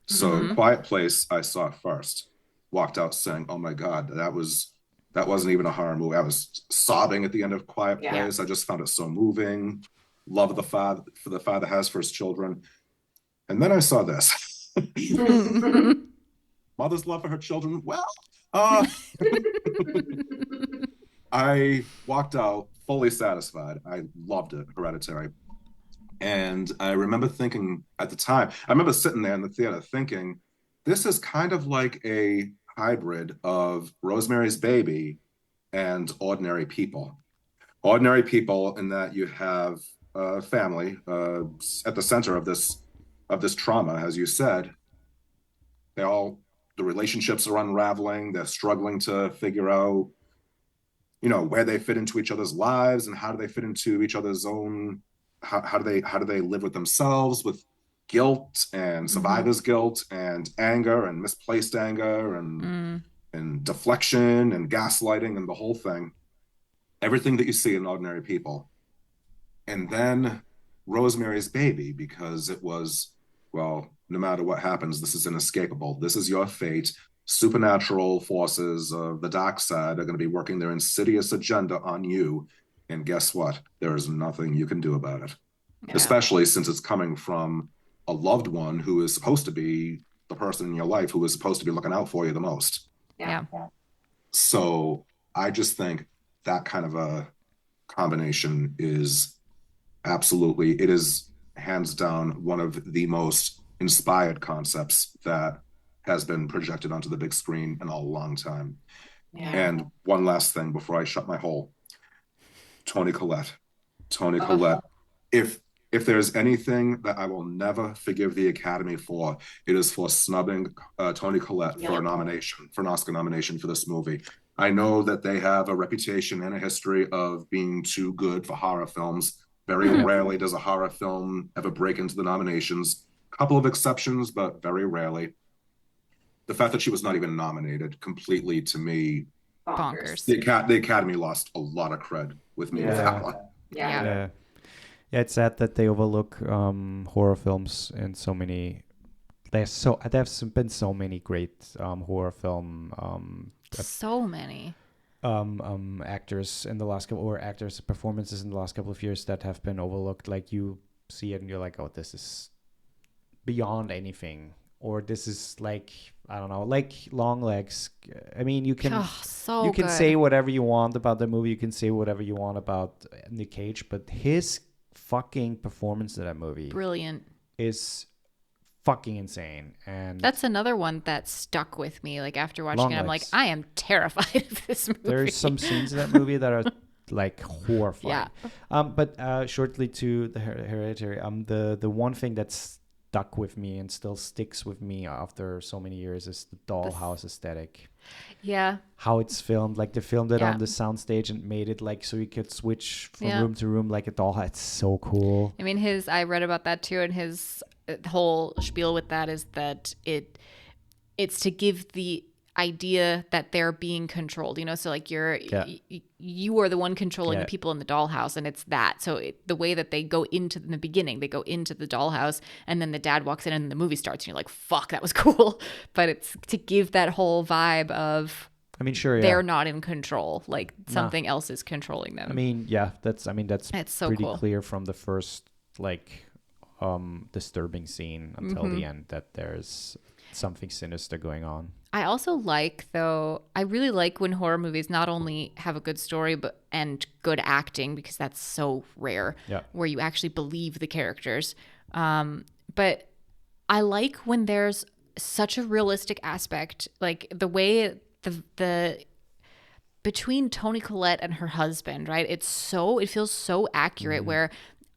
So Quiet Place, I saw it first, walked out saying, oh my God, that wasn't even a horror movie. I was sobbing at the end of Quiet Place. I just found it so moving. Love of the father has for his children. And then I saw this. Mother's love for her children. Well, I walked out fully satisfied. I loved it, Hereditary. And I remember thinking at the time, I remember sitting there in the theater thinking, this is kind of like a hybrid of Rosemary's Baby and Ordinary People. Ordinary People in that you have a family at the center of this trauma, as you said. The relationships are unraveling. They're struggling to figure out, where they fit into each other's lives and how do they fit into each other's own. How do they live with themselves with guilt and survivor's guilt and anger and misplaced anger and deflection and gaslighting and the whole thing. Everything that you see in Ordinary People. And then Rosemary's Baby, because it was, well, no matter what happens, this is inescapable. This is your fate. Supernatural forces of the dark side are going to be working their insidious agenda on you. And guess what? There is nothing you can do about it, especially since it's coming from a loved one who is supposed to be the person in your life who is supposed to be looking out for you the most. Yeah. So I just think that kind of a combination is it is hands down one of the most inspired concepts that has been projected onto the big screen in a long time. Yeah. And one last thing before I shut my hole. Toni Collette. If there's anything that I will never forgive the Academy for, it is for snubbing Toni Collette for an Oscar nomination for this movie. I know that they have a reputation and a history of being too good for horror films. Very rarely does a horror film ever break into the nominations. A couple of exceptions, but very rarely. The fact that she was not even nominated completely, to me, bonkers. The Academy lost a lot of cred with me with that one. Yeah, it's sad that they overlook horror films in so many. There's been so many great horror film. So many. Actors in the last couple, or actors performances in the last couple of years that have been overlooked. Like you see it and you're like, oh, this is beyond anything, or this is like, I don't know, like Longlegs. I mean, you can say whatever you want about the movie. You can say whatever you want about Nick Cage, but his fucking performance in that movie, brilliant, is fucking insane. And that's another one that stuck with me. Like after watching it, I'm like, I am terrified of this movie. There's some scenes in that movie that are like horrifying. But shortly to the Hereditary, the one thing that's stuck with me and still sticks with me after so many years is the dollhouse aesthetic. Yeah. How it's filmed, like they filmed it on the soundstage and made it like so you could switch from room to room like a dollhouse. It's so cool. I mean, I read about that too, and his whole spiel with that is that it's to give the idea that they're being controlled, so like you are the one controlling the people in the dollhouse, and it's that. So the way that they go in the beginning, they go into the dollhouse, and then the dad walks in and the movie starts and you're like, fuck, that was cool. But it's to give that whole vibe of, I mean, sure, they're not in control, like something else is controlling them. I mean, that's so pretty cool. Clear from the first like disturbing scene until the end that there's something sinister going on. I also I really like when horror movies not only have a good story and good acting, because that's so rare, where you actually believe the characters. But I like when there's such a realistic aspect, like the way between Toni Collette and her husband, right? It feels so accurate where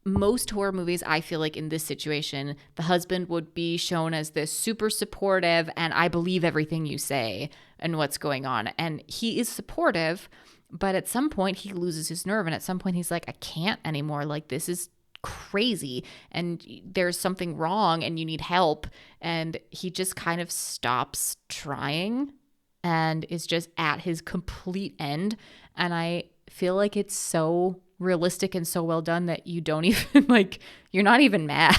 most horror movies, I feel like in this situation, the husband would be shown as this super supportive and I believe everything you say and what's going on. And he is supportive, but at some point he loses his nerve. And at some point he's like, I can't anymore. Like, this is crazy and there's something wrong and you need help. And he just kind of stops trying and is just at his complete end. And I feel like it's so realistic and so well done that you don't even like, you're not even mad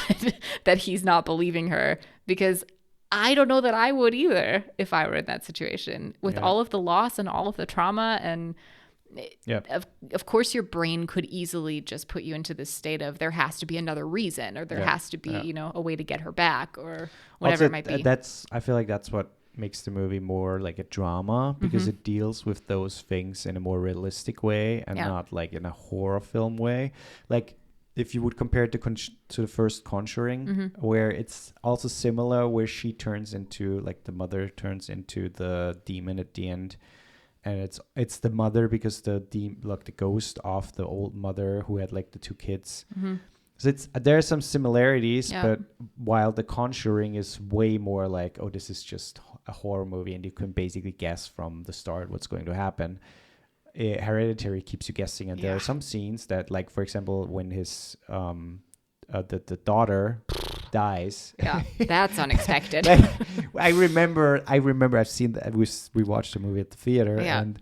that he's not believing her, because I don't know that I would either if I were in that situation with all of the loss and all of the trauma. And of course your brain could easily just put you into this state of there has to be another reason, or there has to be, you know, a way to get her back, or whatever also, it might be. I feel like that's what makes the movie more like a drama, because it deals with those things in a more realistic way and not like in a horror film way. Like if you would compare it to the first Conjuring, where it's also similar, where she turns into, like, the mother turns into the demon at the end, and it's the mother because the ghost of the old mother who had like the two kids. So there are some similarities, but while The Conjuring is way more like, oh, this is just a horror movie and you can basically guess from the start what's going to happen, Hereditary keeps you guessing. And there are some scenes that, like, for example, when his the daughter dies. Yeah, that's unexpected. Like, I remember I've seen that. We watched the movie at the theater and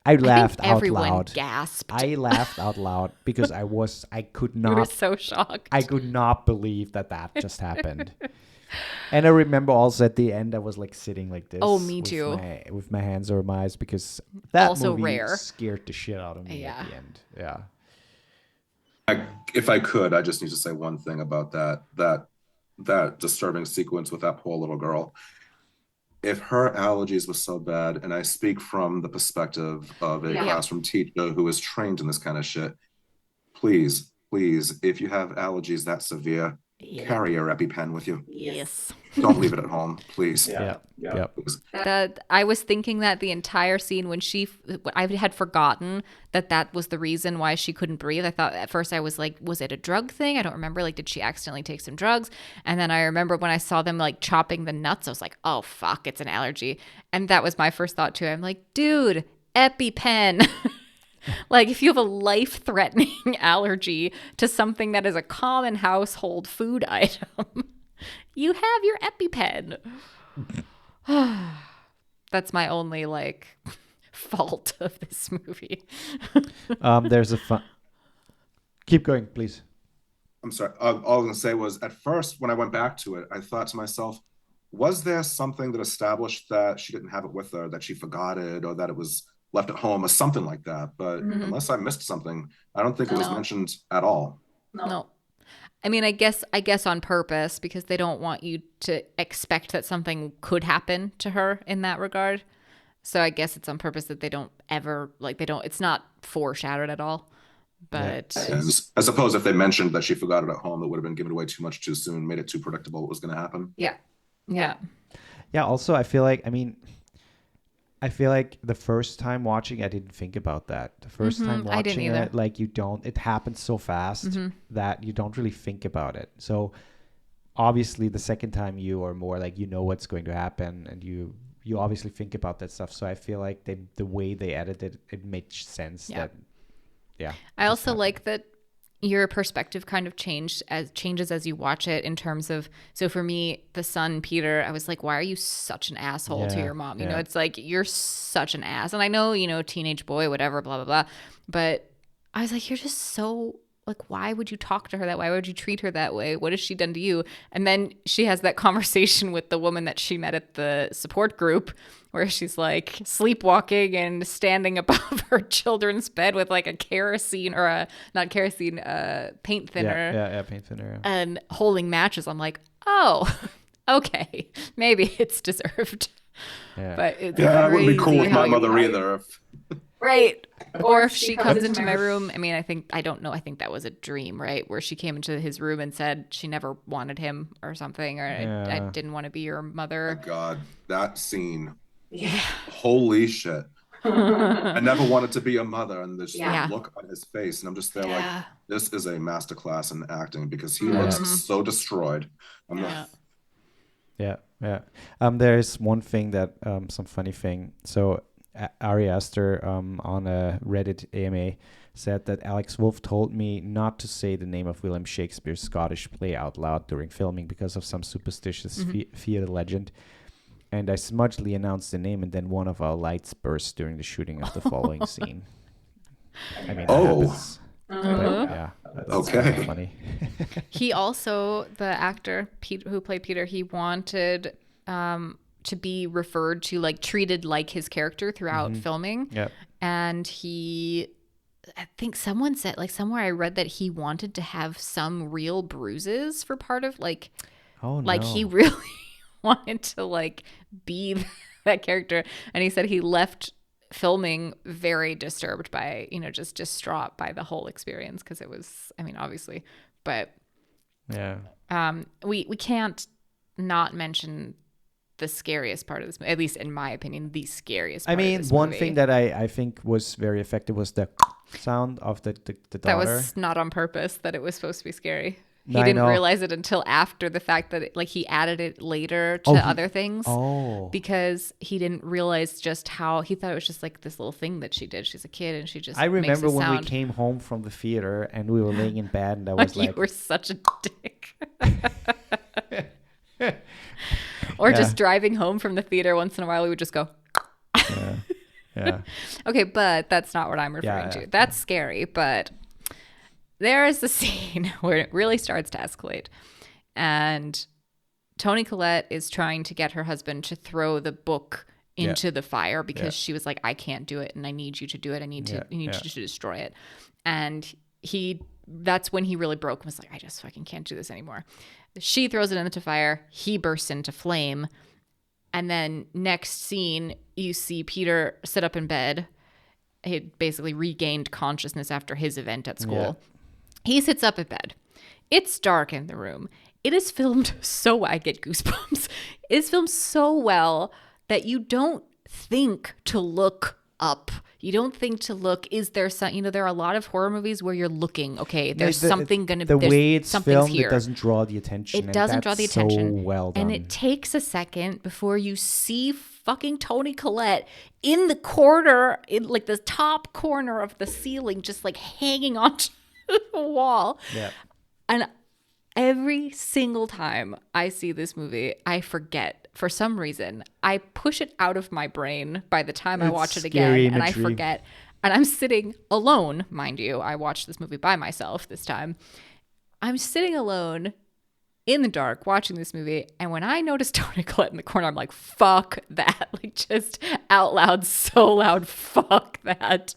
I laughed out loud. Gasped. I laughed out loud because I could not. You were so shocked. I could not believe that just happened. And I remember also at the end I was like sitting like this. Oh, me too. With my hands over my eyes, because that also movie rare. scared the shit out of me at the end. Yeah. If I could, I just need to say one thing about that disturbing sequence with that poor little girl. If her allergies were so bad, and I speak from the perspective of a classroom teacher who is trained in this kind of shit, please, if you have allergies that severe, carry your EpiPen with you. Yes. Don't leave it at home, please. Please. That I was thinking that the entire scene when I had forgotten that was the reason why she couldn't breathe. I thought at first, I was like, was it a drug thing? I don't remember. Like, did she accidentally take some drugs? And then I remember when I saw them like chopping the nuts, I was like, oh fuck, it's an allergy. And that was my first thought too. I'm like, dude, EpiPen. Like, if you have a life-threatening allergy to something that is a common household food item, you have your EpiPen. That's my only, like, fault of this movie. There's a fun... Keep going, please. I'm sorry. All I was going to say was, at first, when I went back to it, I thought to myself, was there something that established that she didn't have it with her, that she forgot it, or that it was left at home, or something like that? But unless I missed something, I don't think it was mentioned at all. No. I mean, I guess on purpose, because they don't want you to expect that something could happen to her in that regard. So I guess it's on purpose that they don't ever, like, it's not foreshadowed at all. But I suppose if they mentioned that she forgot it at home, it would have been given away too much too soon, made it too predictable what was going to happen. Yeah. Also, I feel like the first time watching, I didn't think about that. The first time watching it, like, it happens so fast that you don't really think about it. So obviously the second time you are more like, you know what's going to happen, and you obviously think about that stuff. So I feel like the way they edited it made sense. I also like that your perspective kind of changes as you watch it, in terms of, so for me, the son Peter, I was like, why are you such an asshole to your mom? You know, it's like, you're such an ass. And I know, teenage boy, whatever, blah, blah, blah. But I was like, you're just so, like, why would you talk to her that way? Why would you treat her that way? What has she done to you? And then she has that conversation with the woman that she met at the support group, where she's like sleepwalking and standing above her children's bed with like a kerosene or paint thinner. Yeah, paint thinner. Yeah. And holding matches. I'm like, oh, okay, maybe it's deserved. Yeah. But it's it wouldn't be cool with my mother either. Right. Or if she comes into my room, I mean, I think that was a dream, right? Where she came into his room and said she never wanted him or something, or I didn't want to be your mother. Oh God, that scene. Yeah. Holy shit. I never wanted to be a mother, and there's the Yeah. look on his face, and I'm just there like, Yeah. this is a masterclass in acting because he Yeah. looks so destroyed. I'm Yeah. Yeah, yeah. There's one thing that some funny thing. So Ari Aster on a Reddit AMA said that Alex Wolff told me not to say the name of William Shakespeare's Scottish play out loud during filming because of some superstitious theater legend. And I smudgely announced the name, and then one of our lights burst during the shooting of the following scene. I mean, that happens. But, yeah, that's kind of funny. He also, the actor who played Peter, he wanted to be referred to, like, treated like his character throughout filming. Yep. And I think someone said, like, somewhere I read that he wanted to have some real bruises for part of, like, like he really wanted to, like, be that character. And he said he left filming very disturbed by, just distraught by the whole experience, because it was, I mean, obviously, but Yeah. we can't not mention the scariest part of this, at least in my opinion, the scariest part I mean, of this one movie. thing that I think was very effective was the sound of the daughter. That was not on purpose, that it was supposed to be scary. He No, I didn't know. realize it until after the fact that he added it later to other things. Because he didn't realize just how, he thought it was just like this little thing that she did. She's a kid and she just I makes remember a when sound. we came home from the theater and we were laying in bed, and I was You like, were such a dick. Or just driving home from the theater once in a while, we would just go. yeah. Okay, but that's not what I'm referring to. That's scary, but there is the scene where it really starts to escalate. And Toni Collette is trying to get her husband to throw the book into the fire because she was like, I can't do it and I need you to do it. I need you to destroy it. And that's when he really broke and was like, I just fucking can't do this anymore. She throws it into fire. He bursts into flame. And then next scene, you see Peter sit up in bed. He had basically regained consciousness after his event at school. Yeah. He sits up in bed. It's dark in the room. It is filmed so, I get goosebumps. It is filmed so well that you don't think to look up. You don't think to look, is there some, there are a lot of horror movies where you're looking, okay, there's something going to be, the way it's filmed, here. It doesn't draw the attention. It doesn't draw the attention. So well done. And it takes a second before you see fucking Toni Collette in the corner, in like the top corner of the ceiling, just like hanging onto the wall. Yeah. And every single time I see this movie, I forget. For some reason, I push it out of my brain by the time I watch it again, and I forget. And I'm sitting alone, mind you. I watched this movie by myself this time. I'm sitting alone in the dark watching this movie, and when I notice Toni Collette in the corner, I'm like, fuck that. Like, just out loud, so loud, fuck that.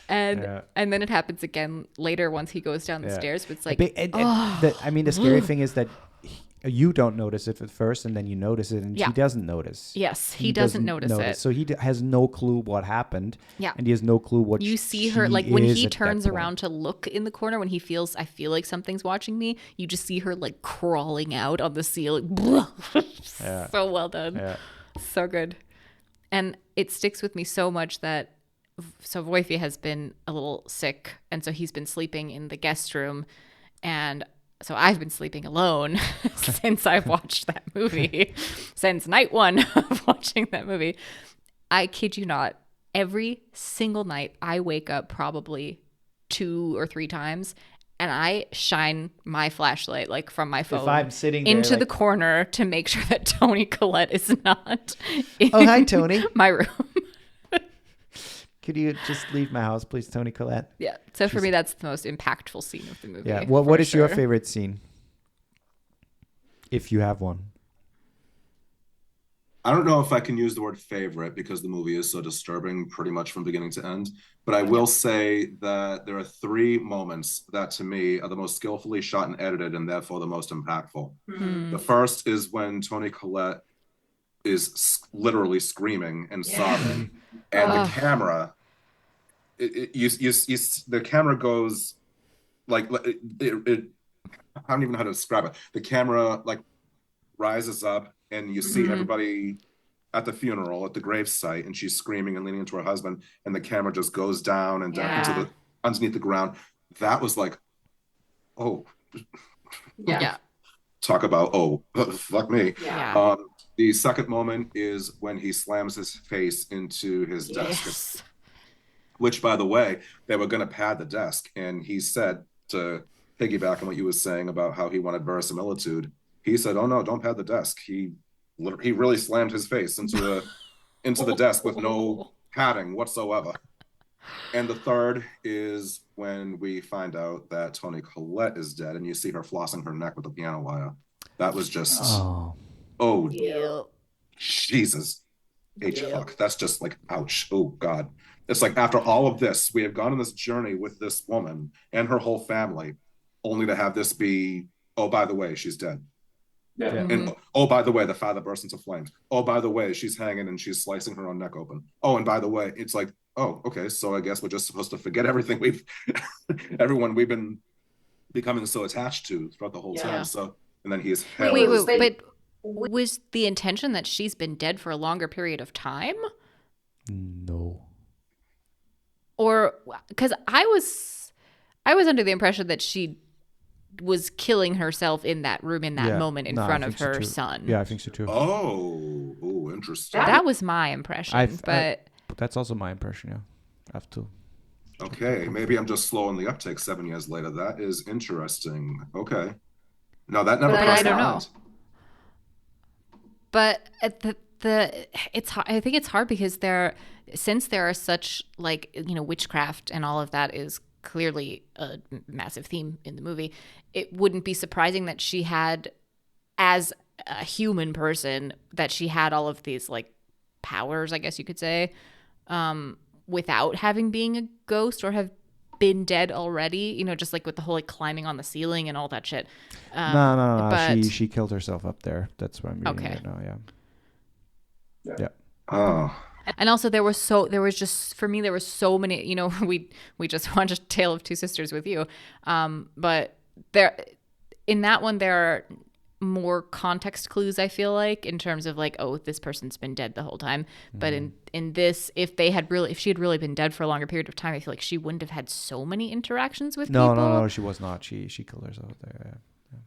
And then it happens again later once he goes down the stairs. But it's like, the scary thing is that you don't notice it at first, and then you notice it, and he doesn't notice. Yes, he doesn't notice it. So he has no clue what happened. Yeah, and he has no clue what you see her like when he turns around to look in the corner when he feels, I feel like something's watching me. You just see her like crawling out on the ceiling. So well done, so good, and it sticks with me so much that. So Woifi has been a little sick, and so he's been sleeping in the guest room, and so I've been sleeping alone since I've watched that movie, since night one of watching that movie. I kid you not, every single night I wake up probably 2 or 3 times, and I shine my flashlight like from my phone if I'm sitting there, into the corner to make sure that Toni Collette is not in hi, Toni. my room. Could you just leave my house, please, Toni Collette? Yeah. So for me, that's the most impactful scene of the movie. Yeah. What is your favorite scene? If you have one. I don't know if I can use the word favorite because the movie is so disturbing pretty much from beginning to end. But I will say that there are 3 moments that to me are the most skillfully shot and edited and therefore the most impactful. Mm-hmm. The first is when Toni Collette is literally screaming and sobbing, and the camera, the camera goes like it. I don't even know how to describe it. The camera like rises up, and you see everybody at the funeral, at the gravesite, and she's screaming and leaning into her husband, and the camera just goes down and down into the underneath the ground. That was like, oh, Yeah. talk about fuck me. Yeah. The second moment is when he slams his face into his desk. Yes. Which, by the way, they were going to pad the desk, and he said, to piggyback on what you were saying about how he wanted verisimilitude, he said, "Oh no, don't pad the desk." He really slammed his face into the desk with no padding whatsoever. And the third is when we find out that Toni Collette is dead, and you see her flossing her neck with a piano wire. That was just Jesus. Fuck. That's just like, ouch. Oh God. It's like, after all of this, we have gone on this journey with this woman and her whole family, only to have this be, oh, by the way, she's dead. Yeah. And oh, by the way, the father bursts into flames. Oh, by the way, she's hanging and she's slicing her own neck open. Oh, and by the way, it's like, oh, okay, so I guess we're just supposed to forget everything everyone we've been becoming so attached to throughout the whole time. So, and then he's wait, but was the intention that she's been dead for a longer period of time? No. Or because I was under the impression that she was killing herself in that room in that moment in front of her son. Yeah, I think so too. Oh, interesting. That was my impression, but that's also my impression. Yeah, I have to. Okay, maybe I'm just slow on the uptake 7 years later. That is interesting. Okay, no, that never. I don't know. But it's hard. I think it's hard because since there are such witchcraft and all of that is clearly a massive theme in the movie. It wouldn't be surprising that she had, as a human person, that she had all of these powers, I guess you could say, without having being a ghost or have been dead already. Just with the whole climbing on the ceiling and all that shit. No. But she killed herself up there. That's what I'm reading right now. Yeah. Oh. And also there was so many, we just watched A Tale of Two Sisters with you. But in that one, there are more context clues, I feel like, in terms of this person's been dead the whole time. Mm-hmm. But in this, if she had really been dead for a longer period of time, I feel like she wouldn't have had so many interactions with people. No, she was not. She killed herself there. Yeah.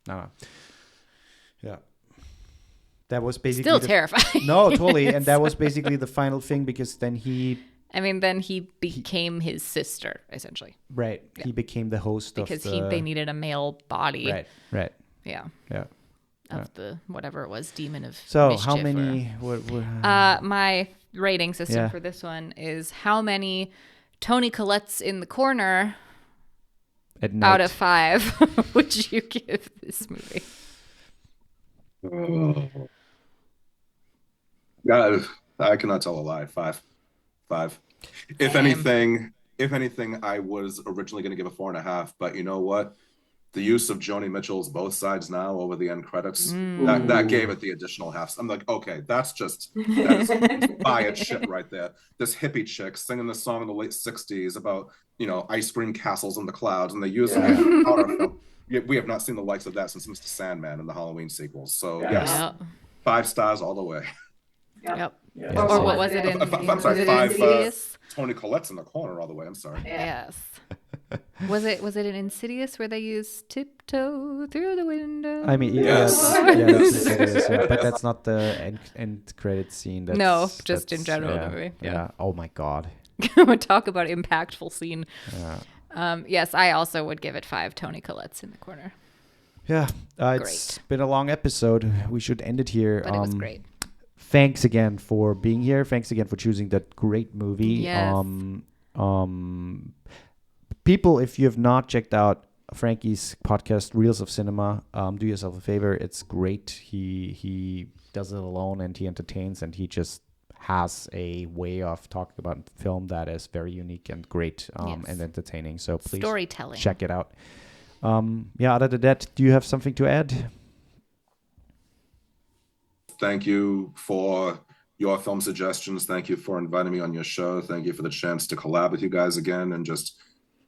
No. Yeah. That was basically still terrifying. No, totally. And that was basically the final thing, because then he became his sister, essentially. Right. Yeah. He became the host because they needed a male body. Right. Yeah. Yeah. Of the whatever it was, demon of so mischief. How many? My rating system for this one is how many Toni Collettes in the corner out of 5 would you give this movie? God, I cannot tell a lie. 5. If anything, I was originally going to give a 4.5, but you know what? The use of Joni Mitchell's "Both Sides Now" over the end credits, that gave it the additional half. I'm like, okay, that's biased shit right there. This hippie chick singing this song in the late 60s about, ice cream castles in the clouds, and they use it in a horror film. We have not seen the likes of that since Mr. Sandman and the Halloween sequels. So yes, 5 stars all the way. Yep. Or what was it in? I'm sorry, 5 Toni Collette's in the corner all the way. I'm sorry. Yes. Was it in Insidious where they use "Tiptoe Through the Window"? I mean, yes. That's Insidious, but that's not the end credit scene. Just in general the movie. Yeah. Oh my God. We talk about impactful scene. Yeah. Yes, I also would give it 5 Toni Collettes in the corner. Yeah. It's been a long episode. We should end it here. But it was great. Thanks again for being here. Thanks again for choosing that great movie. Yes. People, if you have not checked out Frankie's podcast, Reels of Cinema, do yourself a favor. It's great. He does it alone, and he entertains, and he just has a way of talking about film that is very unique and great and entertaining. So please check it out. Other than that, do you have something to add? Thank you for your film suggestions. Thank you for inviting me on your show. Thank you for the chance to collab with you guys again. And just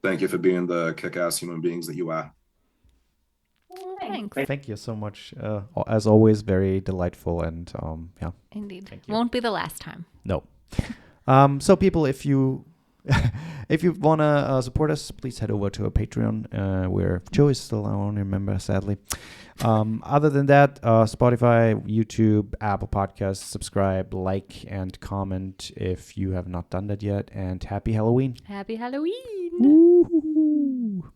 thank you for being the kick-ass human beings that you are. Thanks. Thank you so much. As always, very delightful, and yeah. Indeed. Thank you. Won't be the last time. No. So people, if you if you wanna support us, please head over to our Patreon, where Joe is still our only member, sadly. Other than that, Spotify, YouTube, Apple Podcasts, subscribe, like, and comment if you have not done that yet. And happy Halloween. Happy Halloween. Woo-hoo-hoo.